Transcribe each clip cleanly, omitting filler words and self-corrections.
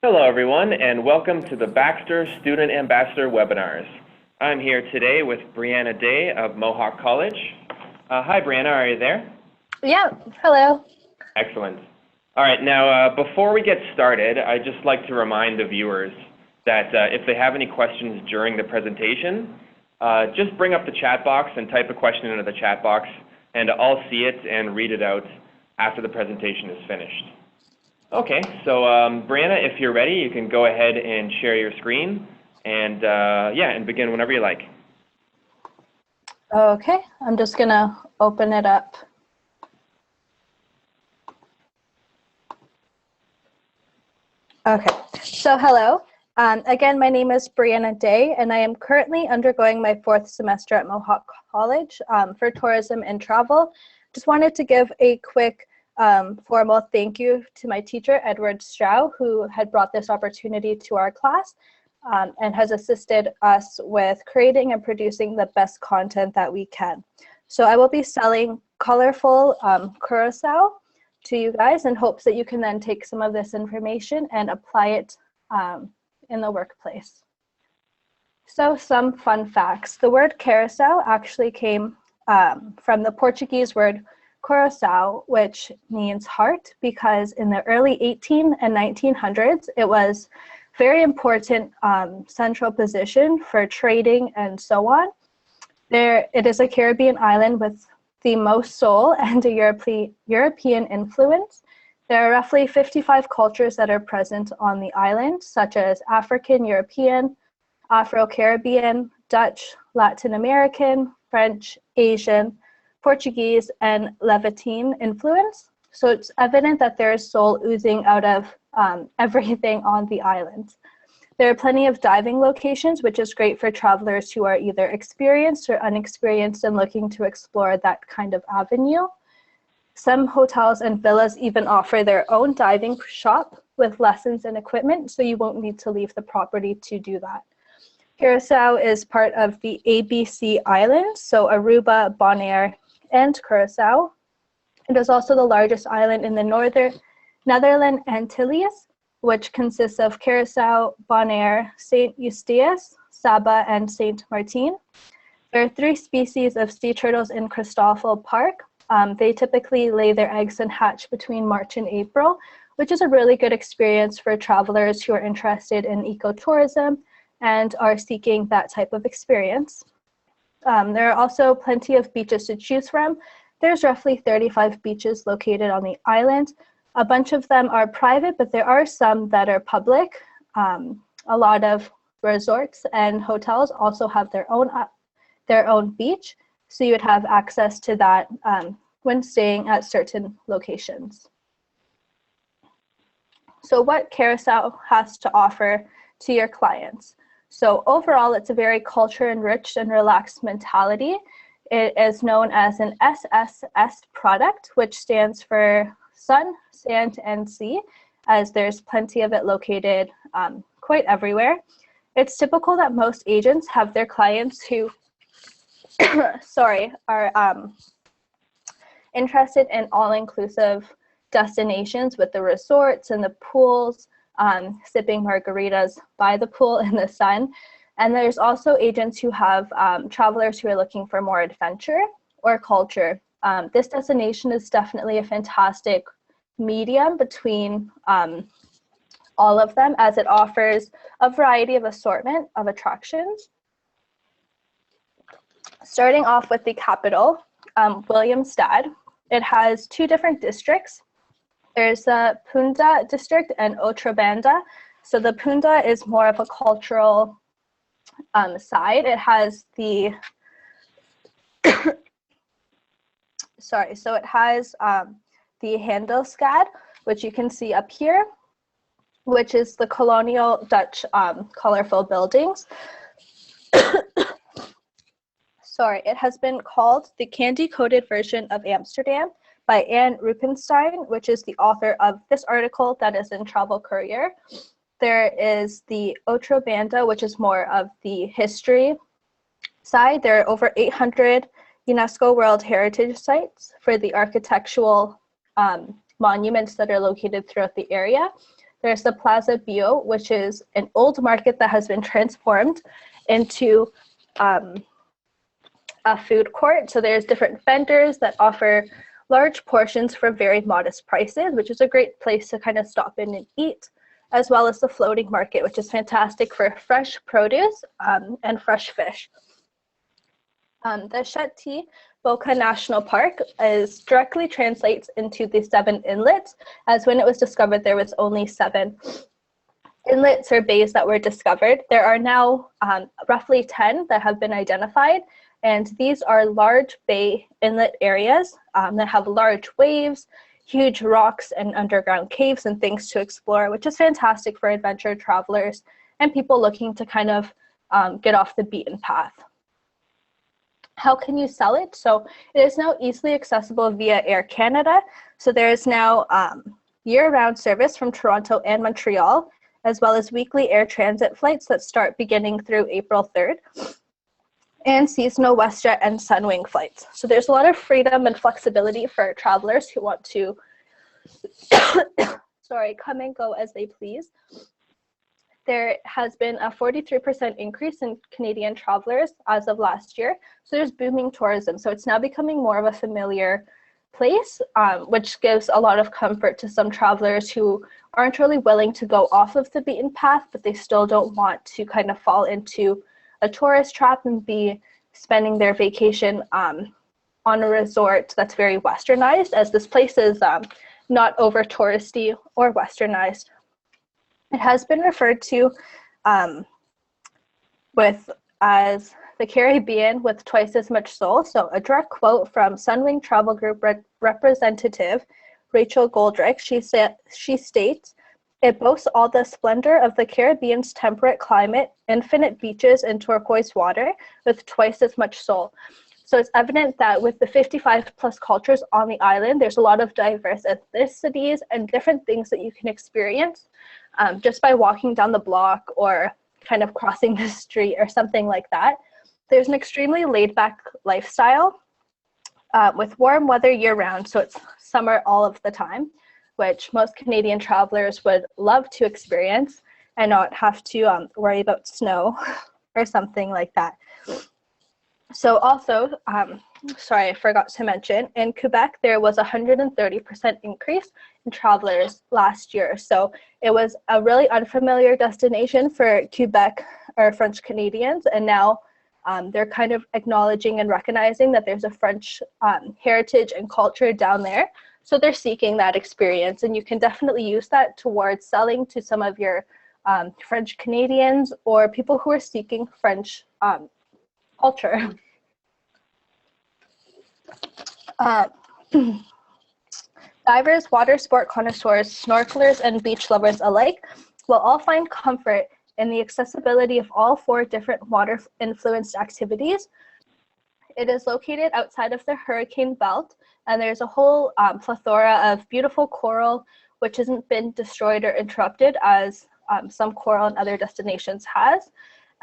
Hello everyone, and welcome to the Baxter Student Ambassador webinars. I'm here today with Bryannah Day of Mohawk College. Hi Bryannah, are you there? Yeah, hello. Excellent. All right, now before we get started, I'd just like to remind the viewers that if they have any questions during the presentation, just bring up the chat box and type a question into the chat box, and I'll see it and read it out after the presentation is finished. Okay, so Bryannah, if you're ready, you can go ahead and share your screen and and begin whenever you like. Okay, I'm just gonna open it up. Okay, so hello. Again, my name is Bryannah Day, and I am currently undergoing my 4th semester at Mohawk College for tourism and travel. Just wanted to give a quick formal thank you to my teacher, Edward Strau, who had brought this opportunity to our class and has assisted us with creating and producing the best content that we can. So I will be selling colorful Curaçao to you guys in hopes that you can then take some of this information and apply it in the workplace. So some fun facts. The word Curaçao actually came from the Portuguese word Curaçao, which means heart, because in the early 1800s and 1900s, it was very important central position for trading and so on. It is a Caribbean island with the most soul and a European influence. There are roughly 55 cultures that are present on the island, such as African, European, Afro-Caribbean, Dutch, Latin American, French, Asian, Portuguese, and Levantine influence. So it's evident that there is soul oozing out of everything on the island. There are plenty of diving locations, which is great for travelers who are either experienced or unexperienced and looking to explore that kind of avenue. Some hotels and villas even offer their own diving shop with lessons and equipment, so you won't need to leave the property to do that. Curaçao is part of the ABC Islands, so Aruba, Bonaire, and Curaçao. It is also the largest island in the northern Netherlands Antilles, which consists of Curaçao, Bonaire, Saint Eustatius, Saba, and Saint Martin. There are 3 species of sea turtles in Christoffel Park. They typically lay their eggs and hatch between March and April, which is a really good experience for travelers who are interested in ecotourism and are seeking that type of experience. There are also plenty of beaches to choose from. There's roughly 35 beaches located on the island. A bunch of them are private, but there are some that are public. A lot of resorts and hotels also have their own beach, so you would have access to that when staying at certain locations. So what Curaçao has to offer to your clients? So overall, it's a very culture-enriched and relaxed mentality. It is known as an SSS product, which stands for sun, sand, and sea, as there's plenty of it located quite everywhere. It's typical that most agents have their clients who are interested in all-inclusive destinations with the resorts and the pools, sipping margaritas by the pool in the sun. And there's also agents who have travelers who are looking for more adventure or culture. This destination is definitely a fantastic medium between all of them, as it offers a variety of assortment of attractions. Starting off with the capital, Willemstad. It has 2 different districts. There's the Punda district and Outra Banda. So the Punda is more of a cultural side. It has the, so it has the Handelsstad, which you can see up here, which is the colonial Dutch colorful buildings. It has been called the candy-coated version of Amsterdam by Anne Rupenstein, which is the author of this article that is in Travel Courier. There is the Outra Banda, which is more of the history side. There are over 800 UNESCO World Heritage Sites for the architectural monuments that are located throughout the area. There's the Plaza Bio, which is an old market that has been transformed into a food court. So there's different vendors that offer large portions for very modest prices, which is a great place to kind of stop in and eat, as well as the floating market, which is fantastic for fresh produce and fresh fish. The Shetty Boca National Park directly translates into the 7 inlets, as when it was discovered, there was only 7 inlets or bays that were discovered. There are now roughly 10 that have been identified, and these are large bay inlet areas that have large waves, huge rocks, and underground caves and things to explore, which is fantastic for adventure travelers and people looking to kind of get off the beaten path. How can you sell it? So it is now easily accessible via Air Canada. So there is now year-round service from Toronto and Montreal, as well as weekly air transit flights that start beginning through April 3rd, and seasonal WestJet and Sunwing flights. So there's a lot of freedom and flexibility for travelers who want to come and go as they please. There has been a 43% increase in Canadian travelers as of last year. So there's booming tourism. So it's now becoming more of a familiar place, which gives a lot of comfort to some travelers who aren't really willing to go off of the beaten path, but they still don't want to kind of fall into a tourist trap and be spending their vacation on a resort that's very westernized, as this place is not over touristy or westernized. It has been referred to as the Caribbean with twice as much soul. So a direct quote from Sunwing Travel Group representative Rachel Goldrick, she states, "It boasts all the splendor of the Caribbean's temperate climate, infinite beaches and turquoise water with twice as much soul." So it's evident that with the 55 plus cultures on the island, there's a lot of diverse ethnicities and different things that you can experience just by walking down the block or kind of crossing the street or something like that. There's an extremely laid back lifestyle with warm weather year round. So it's summer all of the time, which most Canadian travelers would love to experience and not have to worry about snow or something like that. So also, sorry, I forgot to mention, in Quebec, there was a 130% increase in travelers last year. So it was a really unfamiliar destination for Quebec or French Canadians. And now they're kind of acknowledging and recognizing that there's a French heritage and culture down there. So they're seeking that experience, and you can definitely use that towards selling to some of your French Canadians or people who are seeking French culture. Divers, water sport connoisseurs, snorkelers, and beach lovers alike will all find comfort in the accessibility of all 4 different water-influenced activities. It is located outside of the hurricane belt, and there's a whole plethora of beautiful coral, which hasn't been destroyed or interrupted as some coral in other destinations has.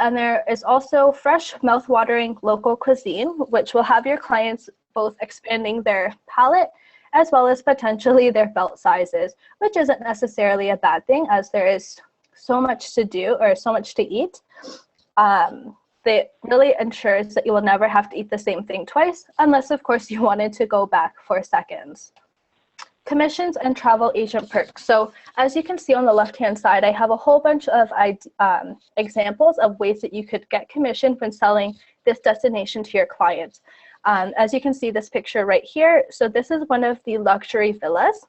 And there is also fresh, mouth-watering local cuisine, which will have your clients both expanding their palate as well as potentially their belt sizes, which isn't necessarily a bad thing, as there is so much to do or so much to eat. That really ensures that you will never have to eat the same thing twice, unless, of course, you wanted to go back for seconds. Commissions and travel agent perks. So as you can see on the left-hand side, I have a whole bunch of examples of ways that you could get commission when selling this destination to your clients. As you can see this picture right here, so this is one of the luxury villas,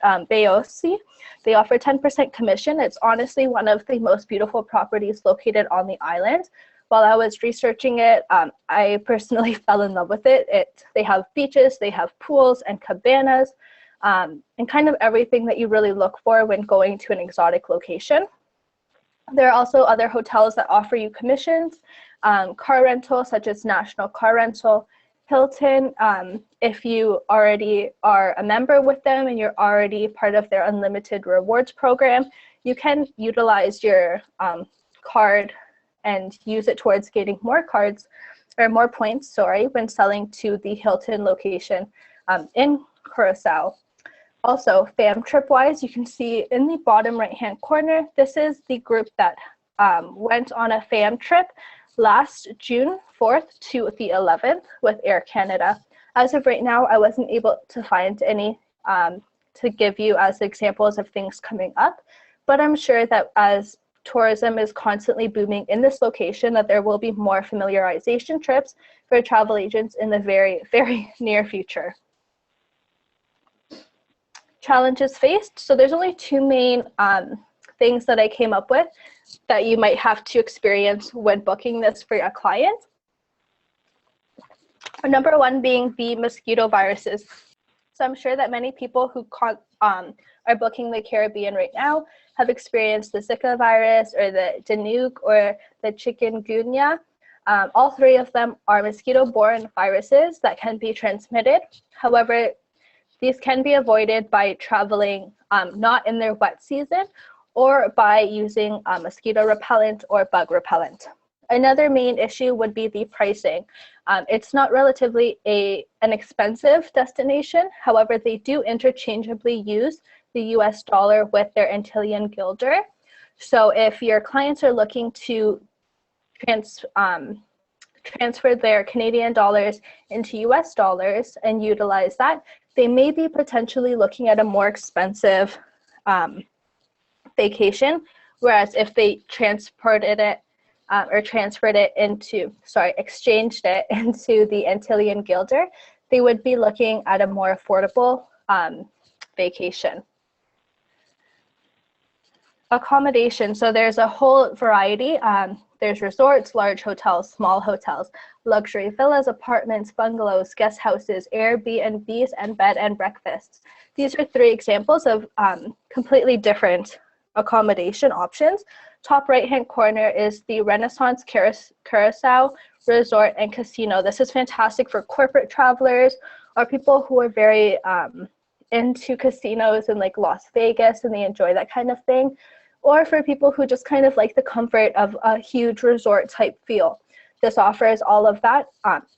Bayosi. They offer 10% commission. It's honestly one of the most beautiful properties located on the island. While I was researching it, I personally fell in love with it. They have beaches, they have pools and cabanas, and kind of everything that you really look for when going to an exotic location. There are also other hotels that offer you commissions, car rental, such as National Car Rental, Hilton. If you already are a member with them and you're already part of their unlimited rewards program, you can utilize your card and use it towards getting more cards or more points, when selling to the Hilton location in Curaçao. Also, fam trip wise, you can see in the bottom right hand corner, this is the group that went on a fam trip last June 4th to the 11th with Air Canada. As of right now, I wasn't able to find any to give you as examples of things coming up, but I'm sure that as tourism is constantly booming in this location, that there will be more familiarization trips for travel agents in the very, very near future. Challenges faced. So there's only two main things that I came up with that you might have to experience when booking this for a client. Number one being the mosquito viruses. So I'm sure that many people who are booking the Caribbean right now have experienced the Zika virus or the Danuk or the chikungunya. All three of them are mosquito-borne viruses that can be transmitted. However, these can be avoided by traveling not in their wet season or by using mosquito repellent or bug repellent. Another main issue would be the pricing. It's not relatively an expensive destination. However, they do interchangeably use the US dollar with their Antillean guilder. So if your clients are looking to transfer their Canadian dollars into US dollars and utilize that, they may be potentially looking at a more expensive vacation, whereas if they exchanged it into the Antillean guilder, they would be looking at a more affordable vacation. Accommodation, so there's a whole variety. There's resorts, large hotels, small hotels, luxury villas, apartments, bungalows, guest houses, Airbnbs, and bed and breakfasts. These are three examples of completely different accommodation options. Top right-hand corner is the Renaissance Curaçao Resort and Casino. This is fantastic for corporate travelers or people who are very into casinos in like Las Vegas and they enjoy that kind of thing, or for people who just kind of like the comfort of a huge resort type feel. This offers all of that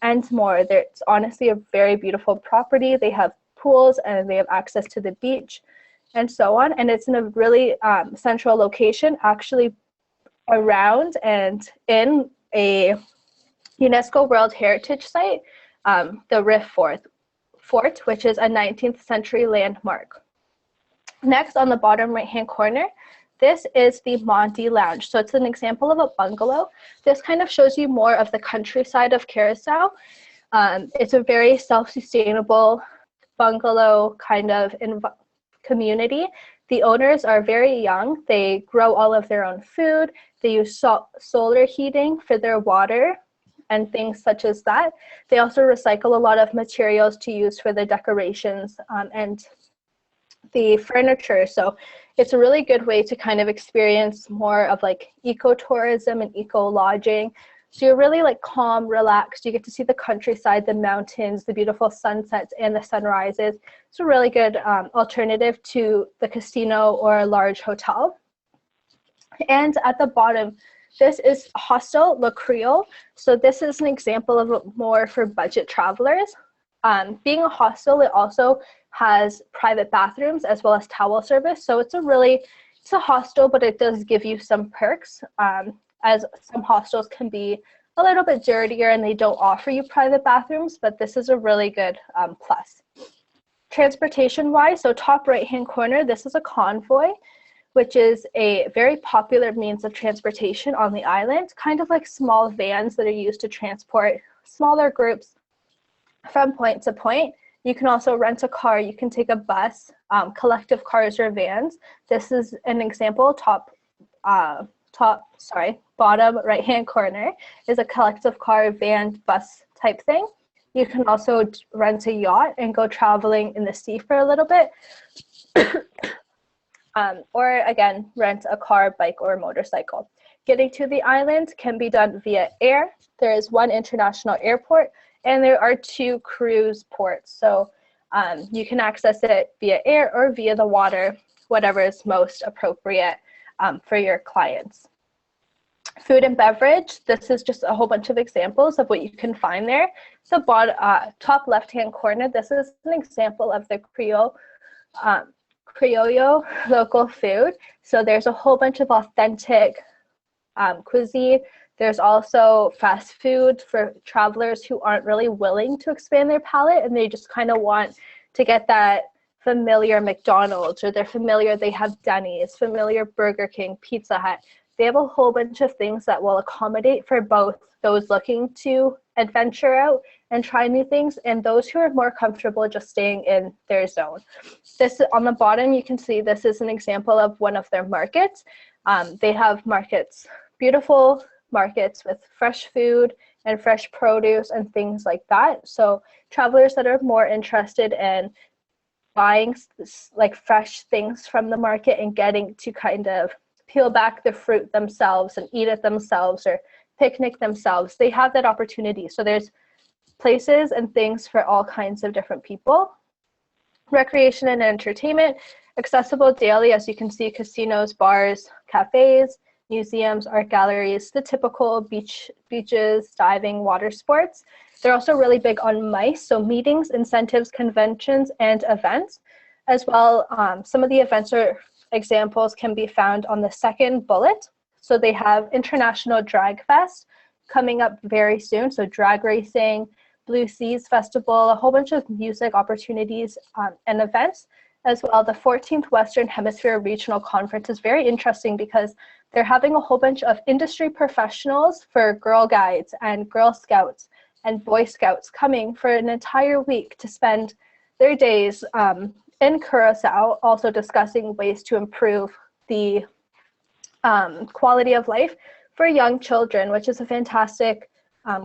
and more. It's honestly a very beautiful property. They have pools and they have access to the beach and so on. And it's in a really central location, actually around and in a UNESCO World Heritage Site, the Riff Fort, which is a 19th century landmark. Next, on the bottom right-hand corner, this is the Monty Lounge. So it's an example of a bungalow. This kind of shows you more of the countryside of Curaçao. It's a very self-sustainable bungalow kind of community. The owners are very young. They grow all of their own food. They use solar heating for their water and things such as that. They also recycle a lot of materials to use for the decorations and the furniture. So it's a really good way to kind of experience more of like eco-tourism and eco-lodging. So you're really like calm, relaxed. You get to see the countryside, the mountains, the beautiful sunsets and the sunrises. It's a really good alternative to the casino or a large hotel. And at the bottom, this is Hostel Le Creole. So this is an example of more for budget travelers. Being a hostel, it also has private bathrooms as well as towel service. So it's a hostel, but it does give you some perks, as some hostels can be a little bit dirtier and they don't offer you private bathrooms, but this is a really good plus. Transportation wise, so top right hand corner, this is a convoy, which is a very popular means of transportation on the island, kind of like small vans that are used to transport smaller groups from point to point. You can also rent a car, you can take a bus, collective cars or vans. This is an example, bottom right-hand corner is a collective car, van, bus type thing. You can also rent a yacht and go traveling in the sea for a little bit. Or again, rent a car, bike, or motorcycle. Getting to the island can be done via air. There is one international airport and there are 2 cruise ports. So you can access it via air or via the water, whatever is most appropriate for your clients. Food and beverage, this is just a whole bunch of examples of what you can find there. So top left-hand corner, this is an example of the Creole Criollo local food. So there's a whole bunch of authentic cuisine. There's also fast food for travelers who aren't really willing to expand their palate and they just kind of want to get that familiar McDonald's, or they're familiar, they have Denny's, familiar Burger King, Pizza Hut. They have a whole bunch of things that will accommodate for both those looking to adventure out and try new things and those who are more comfortable just staying in their zone. This on the bottom, you can see this is an example of one of their markets. They have markets, beautiful markets with fresh food and fresh produce and things like that. So travelers that are more interested in buying like fresh things from the market and getting to kind of peel back the fruit themselves and eat it themselves or picnic themselves, they have that opportunity. So there's places and things for all kinds of different people. Recreation and entertainment, accessible daily, as you can see, casinos, bars, cafes, museums, art galleries, the typical beaches, diving, water sports. They're also really big on MICE, so meetings, incentives, conventions, and events. As well, some of the events or examples can be found on the second bullet. So they have International Drag Fest coming up very soon, so drag racing, Blue Seas Festival, a whole bunch of music opportunities and events. As well, the 14th Western Hemisphere Regional Conference is very interesting because they're having a whole bunch of industry professionals for Girl Guides and Girl Scouts and Boy Scouts coming for an entire week to spend their days in Curaçao, also discussing ways to improve the quality of life for young children, which is a fantastic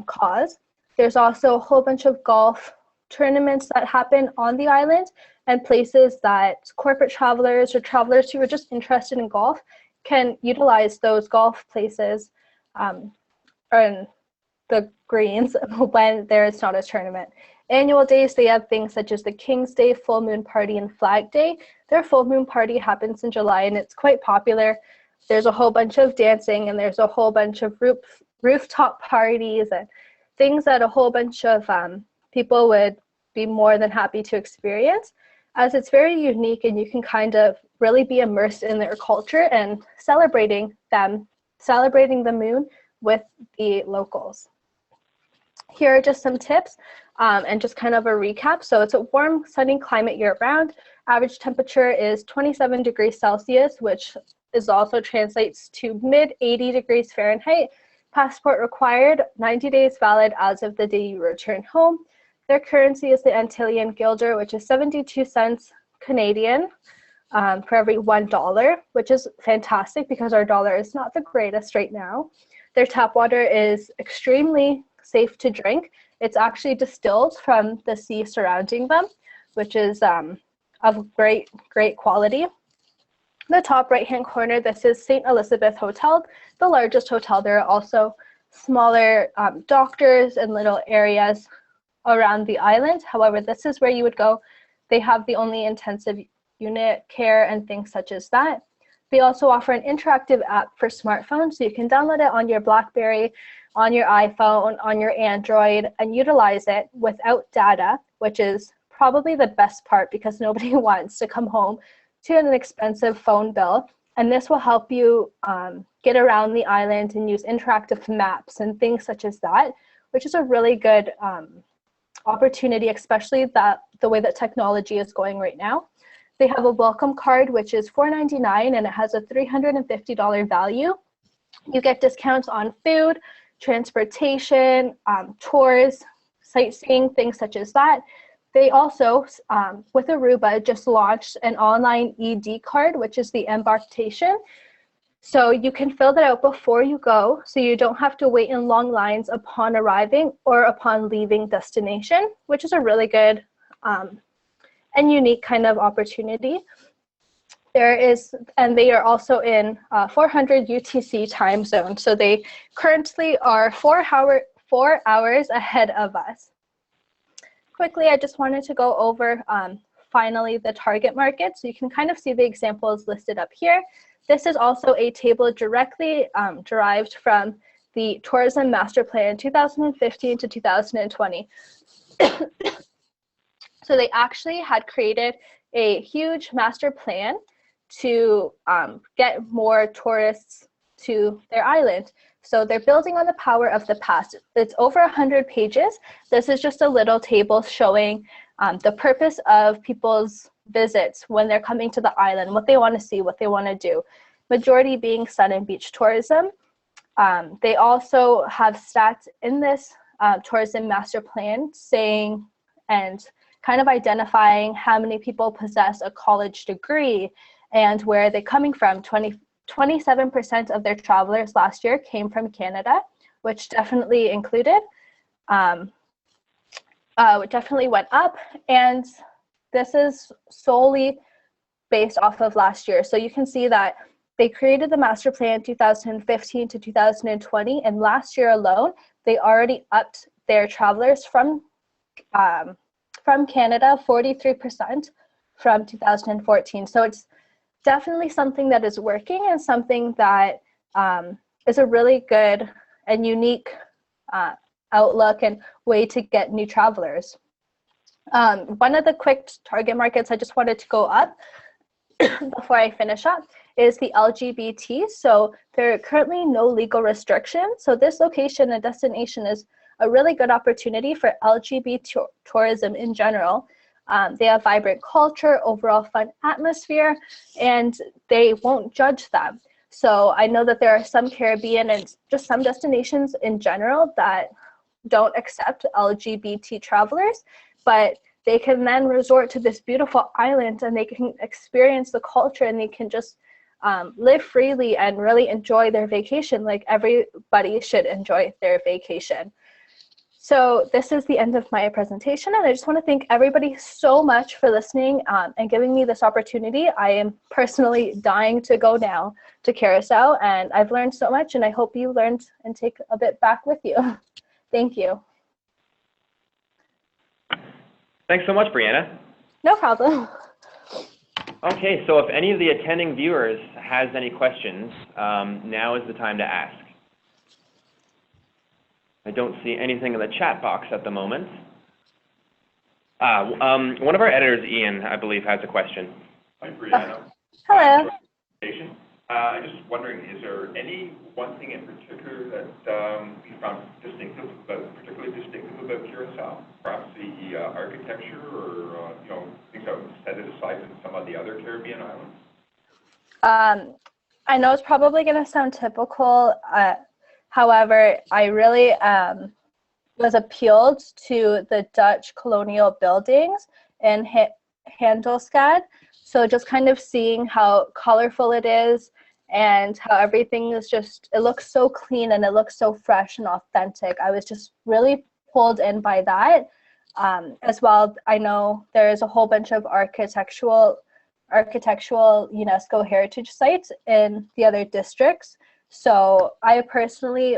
cause. There's also a whole bunch of golf tournaments that happen on the island and places that corporate travelers or travelers who are just interested in golf can utilize those golf places and the greens when there is not a tournament. Annual days, they have things such as the King's Day, Full Moon Party, and Flag Day. Their Full Moon Party happens in July and it's quite popular. There's a whole bunch of dancing and there's a whole bunch of rooftop parties and things that a whole bunch of people would be more than happy to experience, as it's very unique and you can kind of really be immersed in their culture and celebrating the moon with the locals. Here are just some tips and just kind of a recap. So it's a warm, sunny climate year-round. Average temperature is 27 degrees Celsius, which is also translates to mid 80 degrees Fahrenheit. Passport required, 90 days valid as of the day you return home. Their currency is the Antillean guilder, which is 72 cents Canadian for every $1, which is fantastic because our dollar is not the greatest right now. Their tap water is extremely safe to drink. It's actually distilled from the sea surrounding them, which is of great quality. The top right-hand corner, this is St. Elizabeth Hotel, the largest hotel. There are also smaller doctors and little areas around the island. However, this is where you would go. They have the only intensive unit care and things such as that. They also offer an interactive app for smartphones, so you can download it on your BlackBerry, on your iPhone, on your Android, and utilize it without data, which is probably the best part because nobody wants to come home to an expensive phone bill. And this will help you get around the island and use interactive maps and things such as that, which is a really good opportunity, especially the way that technology is going right now. They have a welcome card, which is $4.99, and it has a $350 value. You get discounts on food, transportation, tours, sightseeing, things such as that. They also, with Aruba, just launched an online ED card, which is the embarkation. So you can fill that out before you go, so you don't have to wait in long lines upon arriving or upon leaving destination, which is a really good and unique kind of opportunity. And they are also in 400 UTC time zone. So they currently are 4 hours ahead of us. Quickly, I just wanted to go over finally the target market. So you can kind of see the examples listed up here. This is also a table directly derived from the Tourism Master Plan 2015 to 2020. So they actually had created a huge master plan to get more tourists to their island. So they're building on the power of the past. It's over 100 pages. This is just a little table showing the purpose of people's visits when they're coming to the island, what they want to see, what they want to do. Majority being sun and beach tourism. They also have stats in this tourism master plan saying and kind of identifying how many people possess a college degree and where are they coming from. 27% of their travelers last year came from Canada, which definitely included, definitely went up. And this is solely based off of last year. So you can see that they created the master plan 2015 to 2020, and last year alone, they already upped their travelers from Canada 43% from 2014. So it's definitely something that is working and something that is a really good and unique outlook and way to get new travelers. One of the quick target markets I just wanted to go up before I finish up is the LGBT. So there are currently no legal restrictions. So this location and destination is a really good opportunity for LGBT tourism in general. They have vibrant culture, overall fun atmosphere, and they won't judge them. So I know that there are some Caribbean and just some destinations in general that don't accept LGBT travelers, but they can then resort to this beautiful island and they can experience the culture and they can just live freely and really enjoy their vacation like everybody should enjoy their vacation. So this is the end of my presentation, and I just want to thank everybody so much for listening and giving me this opportunity. I am personally dying to go now to Curaçao, and I've learned so much, and I hope you learned and take a bit back with you. Thank you. Thanks so much, Bryannah. No problem. Okay, so if any of the attending viewers has any questions, now is the time to ask. I don't see anything in the chat box at the moment. One of our editors, Ian, I believe, has a question. Hi, Bryannah. Hello. I'm just wondering, is there any one thing in particular that you found particularly distinctive about Curaçao? Perhaps the architecture or things that would set it aside from some of the other Caribbean islands? I know it's probably going to sound typical. However, I really was appealed to the Dutch colonial buildings in Handelsstad. So just kind of seeing how colorful it is and how everything is just, it looks so clean and it looks so fresh and authentic. I was just really pulled in by that. As well, I know there is a whole bunch of architectural UNESCO heritage sites in the other districts. So I personally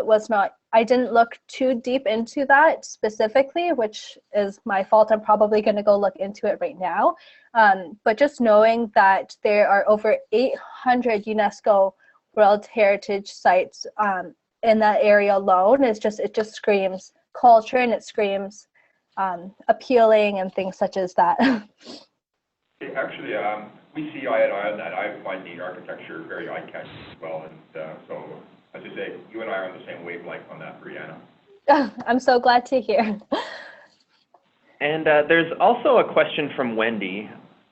I didn't look too deep into that specifically, which is my fault. I'm probably going to go look into it right now. But just knowing that there are over 800 UNESCO World Heritage sites in that area alone it just screams culture and it screams appealing and things such as that. Actually, we see eye to eye on that. I find the architecture very eye-catching as well. And so, as I say, you and I are on the same wavelength on that, Bryannah. I'm so glad to hear. And there's also a question from Wendy.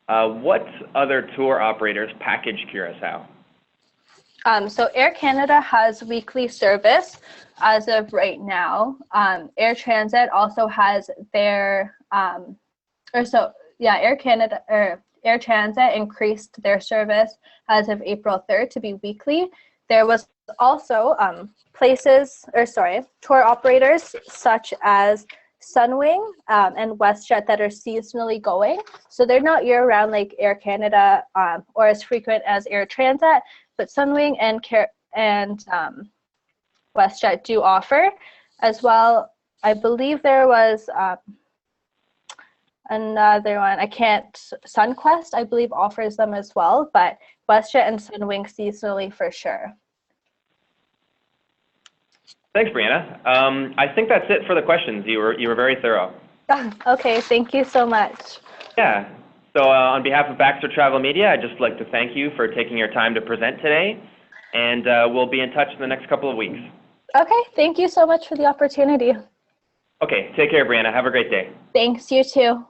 What other tour operators package Curaçao? So Air Canada has weekly service as of right now. Air Transit also has their, Air Transit increased their service as of April 3rd to be weekly. There was also tour operators such as Sunwing and WestJet that are seasonally going. So they're not year-round like Air Canada or as frequent as Air Transat, but Sunwing and WestJet do offer as well. I believe there was another one, SunQuest, I believe offers them as well, but WestJet and Sunwing seasonally for sure. Thanks, Bryannah. I think that's it for the questions. You were very thorough. Okay, thank you so much. Yeah. So on behalf of Baxter Travel Media, I'd just like to thank you for taking your time to present today, and we'll be in touch in the next couple of weeks. Okay, thank you so much for the opportunity. Okay, take care, Bryannah. Have a great day. Thanks, you too.